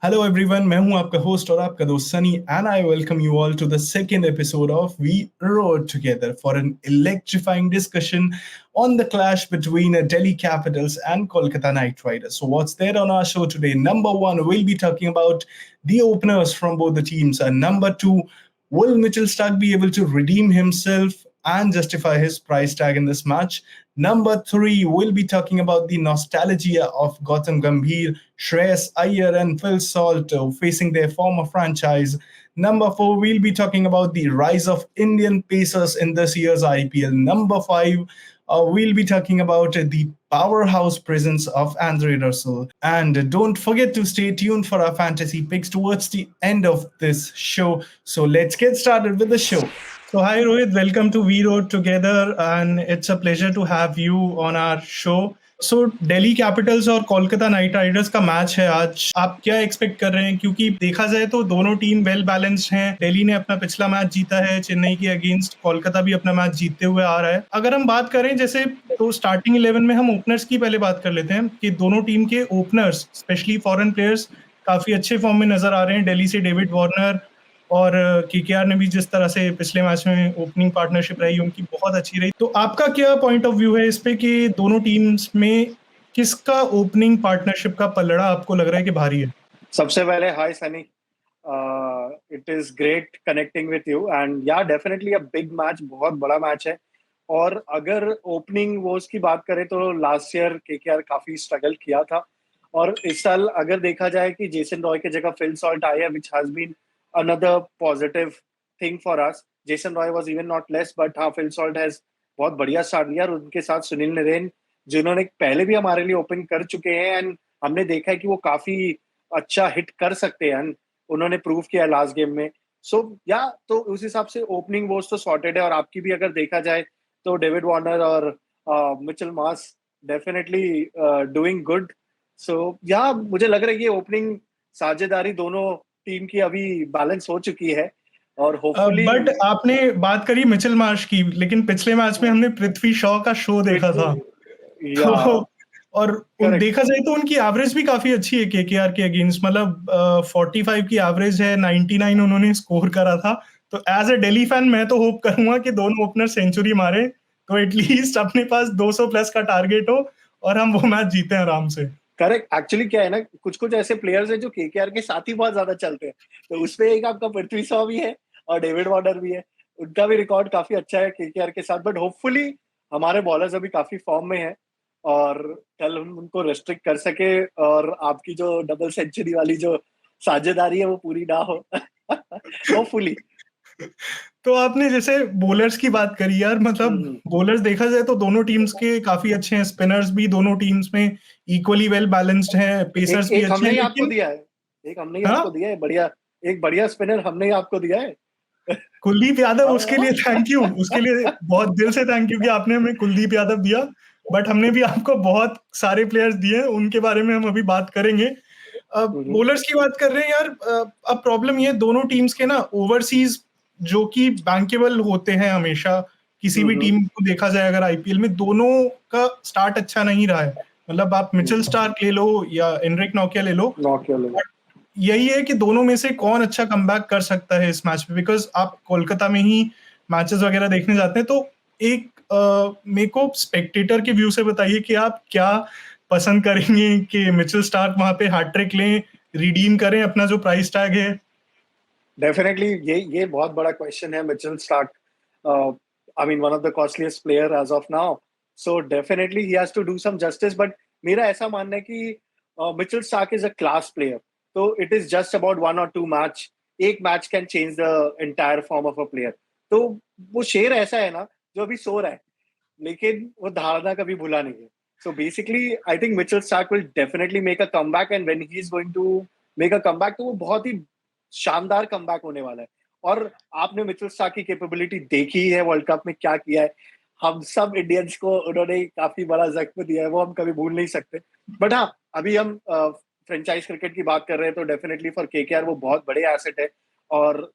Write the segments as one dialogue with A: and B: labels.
A: Hello everyone, मैं हूं आपका होस्ट और आपका दोस्त Sunny and I welcome you all to the second episode of we road together for an electrifying discussion on the clash between Delhi Capitals and Kolkata Knight Riders. So what's there on our show today? Number one, we'll be talking about the openers from both the teams. And number two, will Mitchell Starc be able to redeem himself and justify his price tag in this match? Number three, we'll be talking about the nostalgia of Gautam Gambhir, Shreyas Iyer, and Phil Salt facing their former franchise. Number four, we'll be talking about the rise of Indian Pacers in this year's IPL. Number five, we'll be talking about the powerhouse presence of Andre Russell. And don't forget to stay tuned for our fantasy picks towards the end of this show. So let's get started with the show. So, hi Rohit, welcome to We Road Together, and it's a pleasure to have you on our show. So Delhi Capitals और Kolkata night Riders का match है आज। आप क्या expect कर रहे हैं? क्योंकि देखा जाए तो दोनों टीम वेल बैलेंस्ड हैं। दिल्ली ने अपना पिछला मैच जीता है चेन्नई के अगेंस्ट, कोलकाता भी अपना मैच जीतते हुए आ रहा है। अगर हम बात करें जैसे तो स्टार्टिंग 11 में हम ओपनर्स की पहले बात कर लेते हैं कि दोनों टीम के ओपनर्स स्पेशली फॉरेन प्लेयर्स काफी अच्छे फॉर्म में नजर आ रहे हैं। दिल्ली से डेविड वार्नर और केकेआर ने भी जिस तरह से पिछले मैच में ओपनिंग पार्टनरशिप रही उनकी बहुत अच्छी रही। तो आपका क्या पॉइंट ऑफ व्यू है इस पे कि दोनों टीम्स में किसका ओपनिंग पार्टनरशिप का पलड़ा आपको लग रहा है कि भारी है?
B: सबसे पहले hi Sunny, it is great connecting with you and yeah definitely a big match, बहुत बड़ा मैच है। और अगर ओपनिंग वोज की बात करें तो लास्ट ईयर केकेआर काफी स्ट्रगल किया था, और इस साल अगर देखा जाए कि जेसन रॉय की जगह फिल सॉल्ट आए हैं, which has been another positive thing for us. Jason Roy was even not less, but हाँ, फिल सॉल्ट हैज बहुत बढ़िया स्टार्ट दिया, और उनके साथ सुनील नरेन जिन्होंने पहले भी हमारे लिए ओपन कर चुके हैं एंड हमने देखा है कि वो काफी अच्छा हिट कर सकते हैं, उन्होंने प्रूव किया लास्ट गेम में। सो या तो उस हिसाब से ओपनिंग वोज तो सॉर्टेड है। और आपकी भी अगर देखा जाए तो डेविड वार्नर और Mitchell Marsh definitely doing good. So yeah मुझे लग रहा है ये ओपनिंग साझेदारी दोनों टीम की अभी बैलेंस हो चुकी है, और होपफुली
A: बट आपने बात करी मिचेल मार्श की, लेकिन पिछले मैच में हमने पृथ्वी शॉ का शो देखा था।
B: या
A: तो और
B: करेक्ट।
A: देखा जाए तो उनकी एवरेज भी काफी अच्छी है केकेआर के अगेंस्ट, मतलब 45 की एवरेज है, 99 उन्होंने स्कोर करा था। तो एज अ दिल्ली फैन मैं तो होप करूंगा कि दोनों ओपनर सेंचुरी मारे तो एटलीस्ट अपने पास 200 प्लस का टारगेट हो और हम वो मैच जीते आराम से।
B: करेक्ट। एक्चुअली क्या है ना, कुछ कुछ ऐसे प्लेयर्स हैं जो केकेआर के साथ ही बहुत ज्यादा चलते हैं, तो उसमें एक आपका पृथ्वी शॉ भी है और डेविड वार्नर भी है। उनका भी रिकॉर्ड काफी अच्छा है केकेआर के साथ, बट होपफुली हमारे बॉलर्स अभी काफी फॉर्म में है और कल हम उनको रेस्ट्रिक्ट कर सके, और आपकी जो डबल सेंचुरी वाली जो साझेदारी है वो पूरी ना हो होपफुली।
A: तो आपने जैसे बॉलर्स की बात करी यार, मतलब बॉलर्स देखा जाए तो दोनों टीम्स के काफी अच्छे हैं। स्पिनर्स भी दोनों टीम्स में इक्वली वेल बैलेंस्ड हैं, पेसर्स
B: एक
A: भी
B: एक
A: अच्छे
B: हमने
A: हैं,
B: ही आपको
A: लेकिन
B: दिया है, एक हमने ही
A: हाँ,
B: आपको दिया है बढ़िया, एक बढ़िया स्पिनर हमने ही आपको दिया है।
A: कुलदीप यादव, उसके लिए
B: हाँ,
A: थैंक यू, उसके लिए बहुत दिल से थैंक यू कि आपने हमें कुलदीप यादव दिया। बट हमने भी आपको बहुत सारे प्लेयर्स दिए, उनके बारे में हम अभी बात करेंगे। अब बॉलर्स की बात कर रहे हैं यार, अब प्रॉब्लम ये दोनों टीम्स के ना ओवरसीज जो कि बैंकेबल होते हैं हमेशा, किसी भी टीम को देखा जाए अगर आईपीएल में, दोनों का स्टार्ट अच्छा नहीं रहा है। मतलब आप मिचेल स्टार्क ले लो या एनरिक नोकिया ले लो,
B: नॉक।
A: यही है कि दोनों में से कौन अच्छा कमबैक कर सकता है इस मैच में। बिकॉज आप कोलकाता में ही मैचेस वगैरह देखने जाते हैं, तो एक मेरे को स्पेक्टेटर के व्यू से बताइए कि आप क्या पसंद करेंगे कि मिचेल स्टार्क वहां पे हैट्रिक लें, रिडीम करें अपना जो प्राइस टैग है?
B: डेफिनेटली ये बहुत बड़ा क्वेश्चन है। Mitchell Starc, I mean one of the costliest player as of now, so definitely he has to do some justice. But मेरा ऐसा मानना है कि Mitchell Starc is a class player, तो it is just about one और two match. एक match can change the entire form of a player. तो वो शेर ऐसा है ना जो अभी सो रहा है, लेकिन वो धारणा कभी भूला नहीं है। So basically I think Mitchell Starc will definitely make a comeback, and when he is going to make a comeback तो वो बहुत ही शानदार कमबैक होने वाला है। और आपने मिचेल स्टार्क की कैपेबिलिटी देखी है वर्ल्ड कप में, क्या किया है। हम सब इंडियंस को उन्होंने काफी बड़ा जख्म दिया है, वो हम कभी भूल नहीं सकते। बट हाँ, अभी हम फ्रेंचाइज क्रिकेट की बात कर रहे हैं, तो डेफिनेटली फॉर केकेआर वो बहुत बड़े एसेट है, और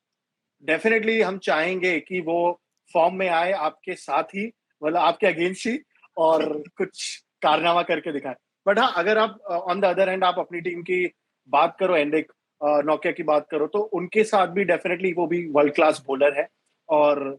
B: डेफिनेटली हम चाहेंगे कि वो फॉर्म में आए आपके साथ ही, मतलब आपके अगेंस्ट ही, और कुछ कारनामा करके दिखाए। बट हाँ, अगर आप ऑन द अदर हैंड आप अपनी टीम की बात करो एंड्रिक, नोकिया की बात करो, तो उनके साथ भी डेफिनेटली वो भी वर्ल्ड क्लास बॉलर है, और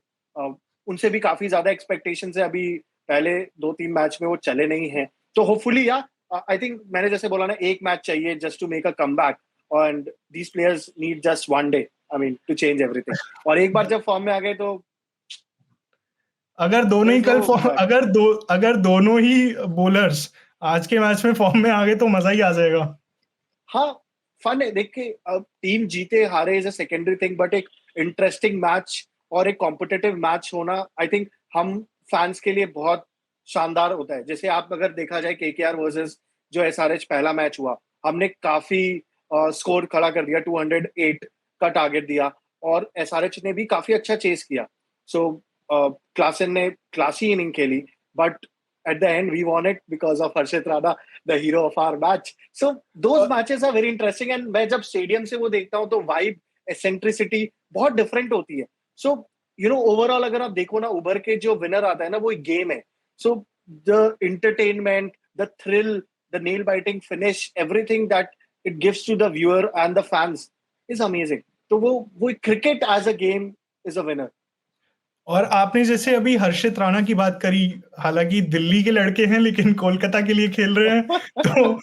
B: उनसे भी काफी ज्यादा एक्सपेक्टेशंस है। अभी पहले 2-3 मैच में वो चले नहीं हैं, तो होपफुली या आई थिंक मैंने जैसे बोला ना, एक मैच चाहिए just to make a comeback, and these players need just one day, I mean, to change everything. और एक बार जब फॉर्म में आ गए तो
A: अगर दोनों
B: देयर
A: ही
B: इज नो बैक।
A: अगर दोनों ही बॉलर्स आज के मैच में फॉर्म में आ गए तो मजा ही आ जाएगा।
B: हाँ, फन है देख के। अब टीम जीते हारे is a secondary thing, but एक इंटरेस्टिंग मैच और एक कॉम्पिटिटिव मैच होना, आई थिंक हम फैंस के लिए बहुत शानदार होता है। जैसे आप अगर देखा जाए केकेआर वर्सेस जो एसआरएच पहला मैच हुआ, हमने काफी स्कोर खड़ा कर दिया, 208 का टारगेट दिया, और एसआरएच ने भी काफी अच्छा चेस किया। सो क्लासन ने क्लासी इनिंग खेली, but at the end we won it because of Harshit Rana, the hero of our match. So those matches are very interesting, and मैं जब स्टेडियम से वो देखता हूँ तो वाइब, एसेंट्रिसिटी बहुत डिफरेंट होती है। सो ओवरऑल अगर आप देखो ना, उभर के जो विनर आता है ना, वो एक गेम है। So the entertainment, the thrill, the nail biting finish, everything that it gives to the viewer and the fans is amazing. तो वो cricket as a game is a winner.
A: और आपने जैसे अभी हर्षित राणा की बात करी, हालांकि दिल्ली के लड़के हैं लेकिन कोलकाता के लिए खेल रहे हैं, तो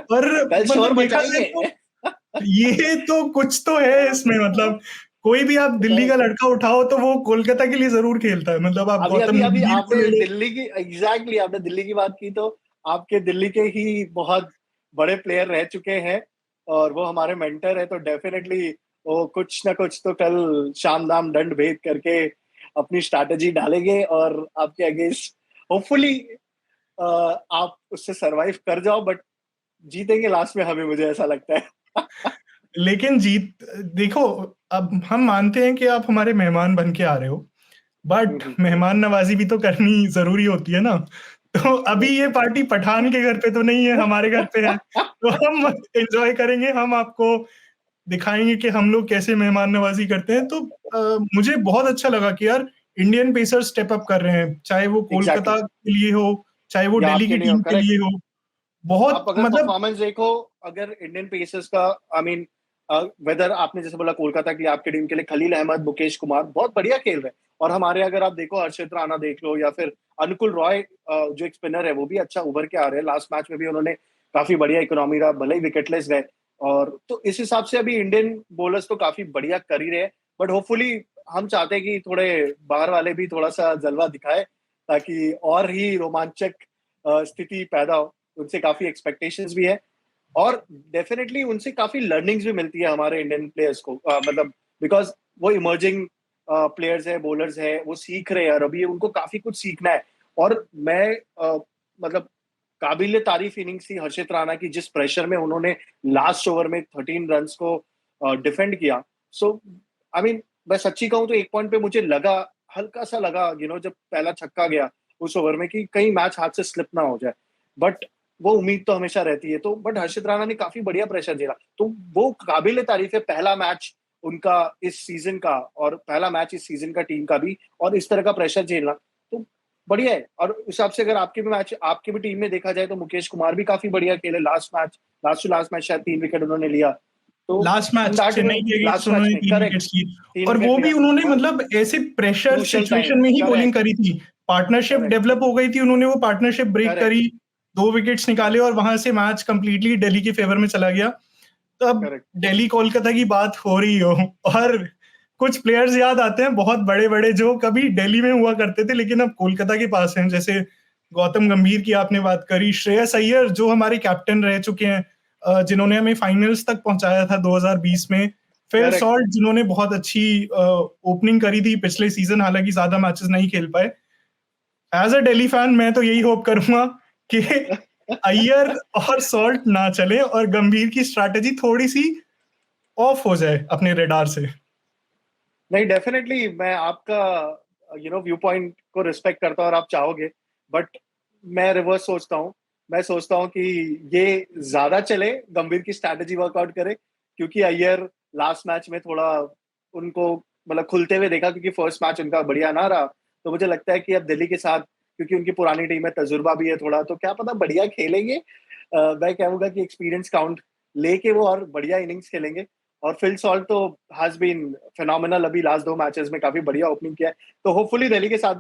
A: पर
B: कल शोर
A: मतलब देखा जाए
B: मचाएंगे।
A: तो ये तो कुछ तो है इसमें, मतलब कोई भी आप दिल्ली का लड़का उठाओ तो वो कोलकाता के लिए जरूर खेलता है। मतलब आप
B: अभी
A: गौतम
B: अभी अभी
A: गंभीर को
B: आपने
A: ले लो।
B: दिल्ली की, एग्जैक्टली आपने दिल्ली की बात की, तो आपके दिल्ली के ही बहुत बड़े प्लेयर रह चुके हैं, और वो हमारे मेंटर है, तो डेफिनेटली वो कुछ ना कुछ तो कल शाम दाम दंड भेद करके अपनी स्ट्रैटेजी डालेंगे, और आपके अगेंस्ट होपफुली आप उससे सरवाइव कर जाओ, बट जीतेंगे लास्ट में, हमें, मुझे ऐसा लगता है।
A: लेकिन जीत देखो, अब हम मानते हैं कि आप हमारे मेहमान बन के आ रहे हो, बट मेहमान नवाजी भी तो करनी जरूरी होती है ना। तो अभी ये पार्टी पठान के घर पे तो नहीं है, हमारे घर पे है, तो हम एंजॉय करेंगे, हम आपको दिखाएंगे कि हम लोग कैसे मेहमान नवाजी करते हैं। तो मुझे बहुत अच्छा लगा कि यार इंडियन पेसर्स स्टेप अप कर रहे हैं, चाहे वो कोलकाता
B: एग्जैक्टली,
A: के लिए हो, चाहे वो
B: या
A: दिल्ली
B: आपके
A: की
B: लिए हो,
A: टीम के
B: करेक्ट।
A: लिए हो।
B: आप
A: बहुत
B: अगर
A: मतलब
B: परफॉर्मेंस देखो, अगर इंडियन पेसर्स का, आई मीन, वेदर आपने जैसे बोला कोलकाता की आपकी टीम के लिए खलील अहमद, मुकेश कुमार बहुत बढ़िया खेल रहे हैं, और हमारे अगर आप देखो हर्षित राणा देख लो, या फिर अनुकुल रॉय, जो एक स्पिनर है, वो भी अच्छा उभर के आ रहे हैं। लास्ट मैच में भी उन्होंने काफी बढ़िया इकोनॉमी रहा, भले ही विकेटलेस गए। और तो इस हिसाब से अभी इंडियन बॉलर्स तो काफी बढ़िया कर ही रहे हैं, बट होपफुली हम चाहते हैं कि थोड़े बाहर वाले भी थोड़ा सा जलवा दिखाए, ताकि और ही रोमांचक स्थिति पैदा हो। उनसे काफी एक्सपेक्टेशंस भी है, और डेफिनेटली उनसे काफी लर्निंग्स भी मिलती है हमारे इंडियन प्लेयर्स को, मतलब बिकॉज वो इमर्जिंग प्लेयर्स है, बॉलर्स है, वो सीख रहे हैं, और अभी उनको काफी कुछ सीखना है। और मैं मतलब काबिल तारीफ इनिंग्स थी हर्षित राणा की, जिस प्रेशर में उन्होंने लास्ट ओवर में 13 रन्स को डिफेंड किया। सो आई मीन, मैं सच्ची कहूं तो एक पॉइंट पे मुझे लगा, हल्का सा लगा, जब पहला छक्का गया उस ओवर में, कि कहीं मैच हाथ से स्लिप ना हो जाए, बट वो उम्मीद तो हमेशा रहती है। तो बट हर्षित राणा ने काफी बढ़िया प्रेशर झेला, तो वो काबिल तारीफ है। पहला मैच उनका इस सीजन का, और पहला मैच इस सीजन का टीम का भी, और इस तरह का प्रेशर झेलना तो बढ़िया है। और उस हिसाब से अगर आपके भी टीम में देखा जाए, तो मुकेश कुमार भी काफी बढ़िया खेले लास्ट टू लास्ट मैच शायद 3 विकेट उन्होंने लिया। तो
A: last
B: in
A: match
B: that way,
A: Chennai के अगेंस्ट
B: लास्ट मैच
A: उन्होंने
B: में,
A: 3 विकेट्स
B: करेक्ट,
A: ली,
B: 3
A: और
B: विकेट
A: वो भी
B: लिया,
A: उन्होंने
B: और
A: मतलब ऐसे प्रेशर
B: क्रूशियल
A: सिचुएशन
B: टाइम,
A: में ही बॉलिंग
B: करेक्ट,
A: करी थी। पार्टनरशिप
B: करेक्ट,
A: डेवलप हो गई थी, उन्होंने वो पार्टनरशिप ब्रेक
B: करेक्ट,
A: करी, 2 विकेट्स निकाले, और वहां से मैच कंप्लीटली दिल्ली के फेवर में चला गया। तो अब
B: करेक्ट।
A: दिल्ली कोलकाता की बात हो रही हो, और कुछ प्लेयर्स याद आते हैं बहुत बड़े बड़े जो कभी दिल्ली में हुआ करते थे लेकिन अब कोलकाता के पास हैं, जैसे गौतम गंभीर की आपने बात करी, श्रेयस अय्यर जो हमारे कैप्टन रह चुके हैं, जिन्होंने हमें फाइनल्स तक पहुंचाया था 2020 में, फिल
B: करेक्ट।
A: सॉल्ट जिन्होंने बहुत अच्छी ओपनिंग करी थी पिछले सीजन, हालांकि ज्यादा मैचेस नहीं खेल पाए। एज अ दिल्ली फैन मैं तो यही होप करूंगा कि अय्यर और सॉल्ट ना चले और गंभीर की स्ट्रैटेजी थोड़ी सी ऑफ हो जाए अपने रेडार से।
B: नहीं, डेफिनेटली मैं आपका व्यू पॉइंट को रिस्पेक्ट करता हूँ, और आप चाहोगे, बट मैं रिवर्स सोचता हूँ। मैं सोचता हूँ कि ये ज्यादा चले, गंभीर की स्ट्रैटेजी वर्कआउट करे, क्योंकि अय्यर लास्ट मैच में थोड़ा उनको मतलब खुलते हुए देखा, क्योंकि फर्स्ट मैच उनका बढ़िया ना रहा। तो मुझे लगता है कि अब दिल्ली के साथ, क्योंकि उनकी पुरानी टीम में तजुर्बा भी है थोड़ा, तो क्या पता बढ़िया खेलेंगे। मैं कहूंगा कि एक्सपीरियंस काउंट लेके वो और बढ़िया इनिंग्स खेलेंगे। और फिल सॉल्ट तो हैज बीन फिनोमिनल, अभी लास्ट 2 मैचेस में काफी बढ़िया ओपनिंग किया है, तो होपफुली दिल्ली के साथ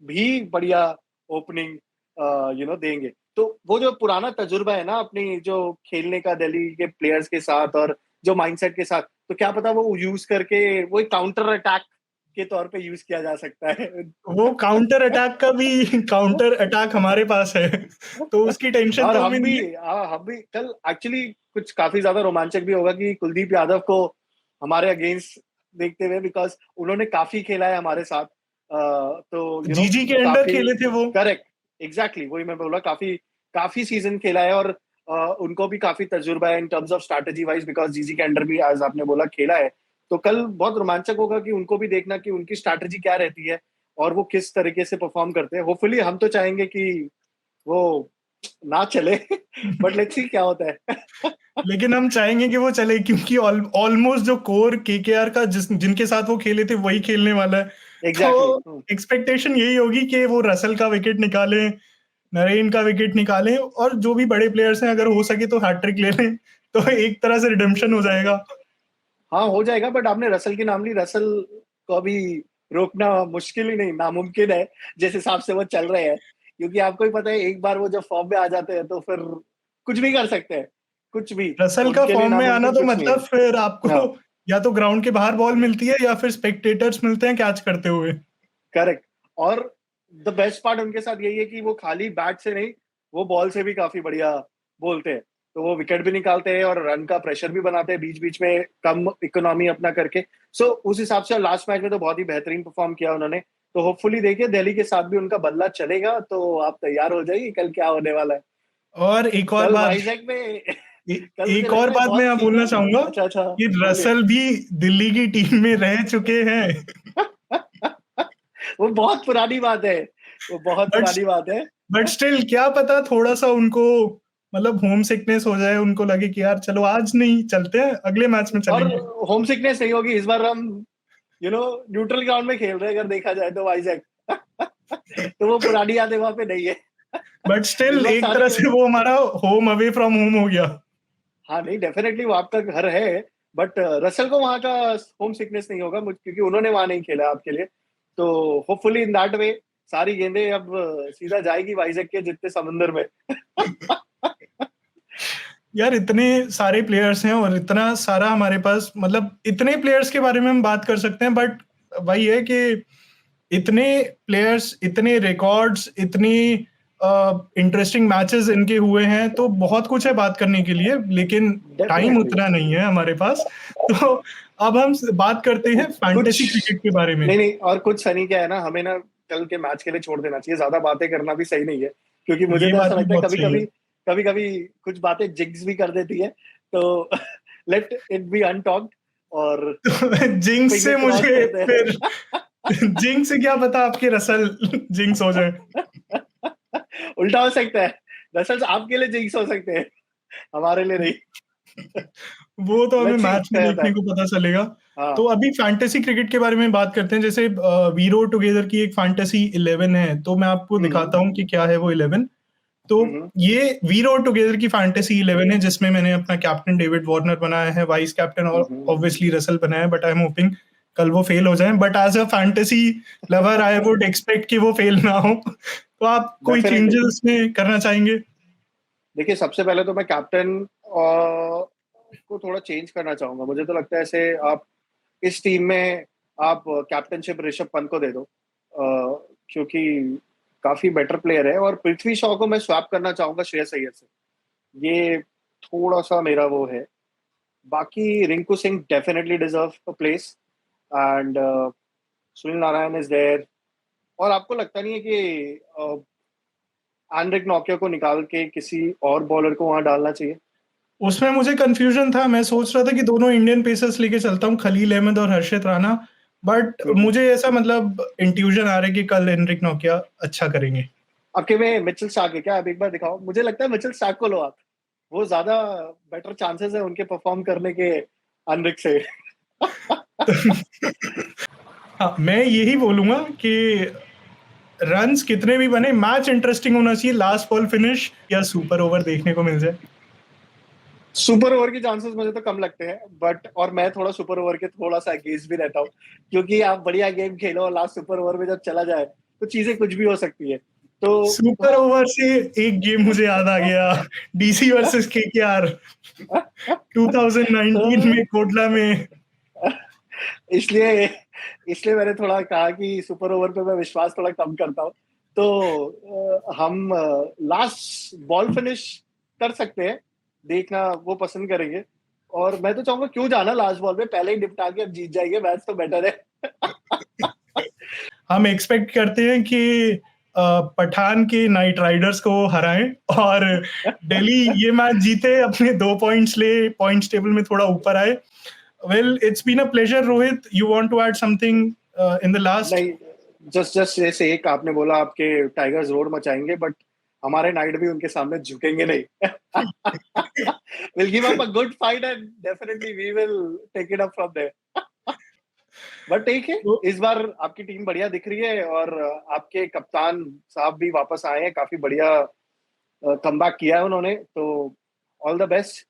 B: भी बढ़िया ओपनिंग देंगे। तो वो जो पुराना तजुर्बा है ना अपनी जो खेलने का दिल्ली के प्लेयर्स के साथ और जो माइंडसेट के साथ, तो क्या पता वो यूज करके वो एक काउंटर अटैक के तौर पे यूज किया जा सकता है।
A: वो काउंटर अटैक का भी काउंटर अटैक हमारे पास है, तो उसकी टेंशन
B: और
A: तो हमें नहीं है।
B: हम भी कल एक्चुअली कुछ काफी ज्यादा रोमांचक भी होगा कि कुलदीप यादव को हमारे अगेंस्ट देखते हुए, बिकॉज उन्होंने काफी खेला है हमारे साथ, तो
A: जीजी के अंडर
B: काफी
A: खेले थे वो।
B: करेक्ट, एग्जैक्टली वही मैं बोला, काफी काफी सीजन खेला है, और उनको भी काफी तजुर्बा है in terms of strategy wise, because जीजी के अंडर भी एज आपने बोला खेला है। तो कल बहुत रोमांचक होगा कि उनको भी देखना कि उनकी स्ट्रैटेजी क्या रहती है और वो किस तरीके से परफॉर्म करते हैं। होपफुली हम तो चाहेंगे कि वो ना चले बट लेट्स सी क्या होता है।
A: लेकिन हम चाहेंगे कि वो चले, क्योंकि ऑलमोस्ट जो कोर केकेआर का जिनके साथ वो खेले थे वही खेलने वाला है।
B: एग्जैक्टली
A: तो एक्सपेक्टेशन यही होगी कि वो रसल का विकेट निकालें, नरेन का विकेट निकालें, और जो भी बड़े प्लेयर्स हैं अगर हो सके तो हैट्रिक ले लें, तो एक तरह से रिडेम्पशन हो जाएगा।
B: हाँ हो जाएगा, बट आपने रसल की नाम ली, रसल को अभी रोकना मुश्किल ही नहीं नामुमकिन है जिस हिसाब से वो चल रहे हैं, क्योंकि आपको ही पता है एक बार वो जब फॉर्म में आ जाते हैं तो फिर कुछ भी कर सकते हैं, कुछ भी,
A: रसल का
B: उनके लिए
A: फॉर्म में आना
B: नामुमकिन
A: तो
B: कुछ नहीं है।
A: मतलब फिर
B: हाँ
A: आपको या तो ग्राउंड के बाहर बॉल मिलती है या फिर स्पेक्टेटर्स मिलते हैं कैच करते हुए।
B: करेक्ट। और द बेस्ट पार्ट उनके साथ यही है कि वो खाली बैट से नहीं, वो बॉल से भी काफी बढ़िया बोलते हैं, तो वो विकेट भी निकालते हैं और रन का प्रेशर भी बनाते हैं बीच बीच में कम इकोनॉमी अपना करके। सो उस हिसाब से लास्ट मैच में तो बहुत ही बेहतरीन परफॉर्म किया उन्होंने। तो होपफुली देखिए दिल्ली के साथ भी उनका बल्ला चलेगा, तो आप तैयार हो जाइए कल क्या होने वाला है।
A: और एक और
B: कल
A: बात,
B: वाइजैक में कल मुझे
A: एक
B: लग
A: और
B: रहा है
A: बात मैं
B: बहुत
A: यहाँ बोलना
B: फीवर।
A: चाहूंगा
B: अच्छा अच्छा,
A: कि
B: बोलिए।
A: रसल भी दिल्ली की टीम में रह चुके हैं।
B: वो बहुत पुरानी बात है, वो बहुत
A: बट
B: पुरानी बात है।
A: बट स्टिल क्या पता थोड़ा सा उनको मतलब होम सिकनेस हो जाए, उनको लगे कि यार चलो आज नहीं चलते हैं, अगले मैच में
B: और
A: चलेंगे।
B: होम सिकनेस नहीं होगी इस बार, हम न्यूट्रल ग्राउंड में खेल रहे हैं अगर देखा जाए तो वाइजैक। तो वो पुरानी यादें वहां पे नहीं है।
A: बट
B: इस
A: स्टिल
B: बार
A: एक
B: सारी
A: तरह से वो हमारा होम अवे फ्रॉम होम हो गया।
B: हाँ नहीं डेफिनेटली वो आपका घर है, बट रसल को वहां का होम सिकनेस नहीं होगा क्योंकि उन्होंने वहां नहीं खेला आपके लिए। तो होपफुली इन दैट वे सारी गेंदें अब सीधा जाएगी वाइजैक के जितने समंदर में।
A: यार इतने सारे प्लेयर्स हैं और इतना सारा हमारे पास, मतलब इतने प्लेयर्स के बारे में हम बात कर सकते हैं, बट वही है कि इतने प्लेयर्स, इतने रिकॉर्ड्स, इतनी इंटरेस्टिंग मैचेस इनके हुए हैं, तो बहुत कुछ है बात करने के लिए, लेकिन टाइम
B: डेफिनेटली।
A: उतना नहीं है हमारे पास। तो अब हम बात करते हैं
B: कुछ
A: फैंटेसी क्रिकेट के बारे में।
B: नहीं नहीं, और कुछ सनी क्या है ना, हमें ना कल के मैच के लिए छोड़ देना चाहिए, ज्यादा बातें करना भी सही नहीं है, क्योंकि मुझे
A: ये
B: तो
A: बात
B: ऐसा
A: भी
B: लगता है
A: बहुत
B: कभी
A: सही है।
B: कभी, कभी कभी कुछ बातें जिग्स भी कर देती है, तो लेट इट बी अनटॉक्ड और
A: तो जिंक्स
B: फिंगर
A: से
B: क्रॉस
A: मुझे
B: करते
A: फिर
B: हैं।
A: जिंक्स से क्या पता आपके रसल जिंक्स हो जाए।
B: उल्टा हो सकता है, दरअसल आपके लिए जिग्स हो सकते हैं, हमारे लिए नहीं।
A: वो तो हमें
B: लेट्स सी
A: मैच में
B: क्या होता
A: देखने
B: है।
A: को पता चलेगा। तो
B: हाँ।
A: अभी फैंटेसी क्रिकेट के बारे में बात करते हैं। जैसे वीरो टुगेदर की एक फैंटेसी 11 है, तो मैं आपको
B: हम्म
A: दिखाता हूँ कि क्या है वो 11। तो
B: हम्म
A: ये वीरो टुगेदर की फैंटेसी 11 है, जिसमें मैंने अपना कैप्टन डेविड वार्नर बनाया है, वाइस कैप्टन और
B: हम्म।
A: ऑब्वियसली रसल बनाया है, बट आई एम होपिंग कल वो फेल हो जाए, but as a fantasy lover I would expect कि वो फेल ना हो। तो आप कोई
B: डेफिनेटली।
A: चेंजेस इसमें करना चाहेंगे?
B: देखिए सबसे पहले तो मैं कैप्टन को थोड़ा चेंज करना चाहूंगा। मुझे तो लगता है ऐसे आप इस टीम में आप कैप्टनशिप ऋषभ पंत को दे दो, क्योंकि काफी बेटर प्लेयर है, और पृथ्वी शॉ को मैं स्वैप करना चाहूंगा श्रेयस अय्यर से। ये थोड़ा सा मेरा वो है। बाकी Rinku Singh definitely deserve a place, and Sunil Narine is there. और आपको लगता नहीं है कि एंड्रिक नोकिया को निकाल के किसी और बॉलर को वहां डालना चाहिए?
A: उसमें मुझे कंफ्यूजन था, मैं सोच रहा था कि दोनों इंडियन पेसर्स लेके चलता हूँ, खलील अहमद और हर्षित राणा, बट
B: हम्म।
A: मुझे ऐसा मतलब इंट्यूजन आ रहा है कि कल एनरिक नोकिया अच्छा करेंगे।
B: आपके में मिचेल स्टार्क है क्या? आप एक बार दिखाओ, मुझे लगता है मिचेल स्टार्क को लो आप, वो ज्यादा बेटर चांसेस है उनके परफॉर्म करने के एनरिक से।
A: हाँ, मैं यही बोलूंगा कि रन्स कितने भी बने, मैच इंटरेस्टिंग होना चाहिए, लास्ट बॉल फिनिश या सुपर ओवर देखने को मिल जाए।
B: सुपर ओवर के चांसेस मुझे तो कम लगते हैं, बट और मैं थोड़ा सुपर ओवर के थोड़ा सा अगेंस्ट भी रहता हूँ, क्योंकि आप बढ़िया गेम खेलो और लास्ट सुपर ओवर में जब चला जाए तो चीजें कुछ भी हो सकती है। तो
A: सुपर
B: हाँ।
A: ओवर से एक गेम मुझे याद आ गया, डीसी वर्सेस केकेआर 2019
B: तो
A: में कोटला में।
B: इसलिए इसलिए मैंने थोड़ा कहा कि सुपर ओवर पे मैं विश्वास थोड़ा कम करता हूँ। तो हम लास्ट बॉल फिनिश कर सकते हैं, देखना वो पसंद करेंगे। और मैं तो चाहूंगा क्यों जाना लास्ट बॉल पे, पहले ही निपटा के अब जीत जाएंगे मैच तो बेटर है।
A: हम एक्सपेक्ट करते हैं कि पठान के नाइट राइडर्स को हराएं और दिल्ली ये मैच जीते, अपने 2 पॉइंट्स ले, पॉइंट्स टेबल में थोड़ा ऊपर आए। Well, it's been a pleasure. Rohit, you want to add something in the last?
B: नहीं, जस्ट जस्ट जैसे एक आपने बोला आपके टाइगर्स रोड मचाएंगे, बट हमारे नाइट भी उनके सामने झुकेंगे नहीं। Will give up a good fight and definitely we will take it up from there. But ठीक है, इस बार आपकी टीम बढ़िया दिख रही है और आपके कप्तान साहब भी वापस आए हैं, काफी बढ़िया कमबैक किया है उन्होंने, तो ऑल द बेस्ट।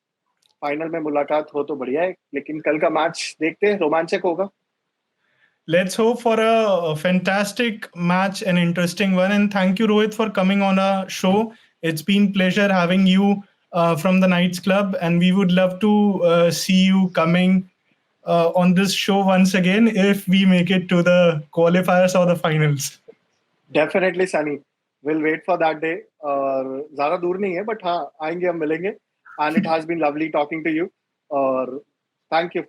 B: फाइनल में मुलाकात हो तो बढ़िया है, लेकिन कल का मैच देखते हैं, रोमांचक होगा।
A: Let's hope for a fantastic match, an interesting one. And thank you, Rohit, for coming on our show. It's been pleasure having you from the Knights Club, and we would love to see you coming on this show once again if we make it to the qualifiers or the finals.
B: Definitely Sunny, will wait for that day. और ज्यादा दूर नहीं है, but हाँ आएंगे, हम मिलेंगे। And it has been lovely talking to you, और थैंक यू।